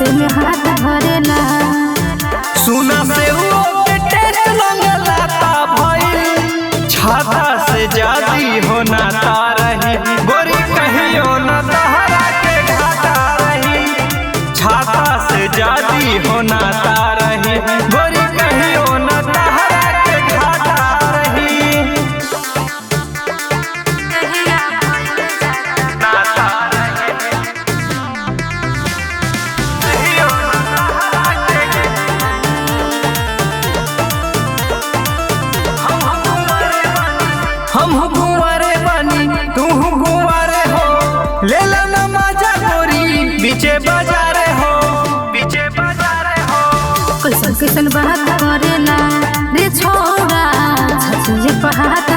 हाथ में हाथ धरेला। सुना से वो के टेस्ट मंगलाता भइल छाता से जादी हो नाता रही गोरी कहियो न तहरा के घाटा रही छाता से जादी हो नाता रही गोरी कहियो न तहरा के घाटा रही नाता रही कहियो न तहरा के हम कुंवारे बानी तू कुंवारे हो ले ला मजा गोरी बीचे बाजारे हो बीचे बाजारे हो कैसन कैसन बात करेला रे छोरा छछिए पर हाथ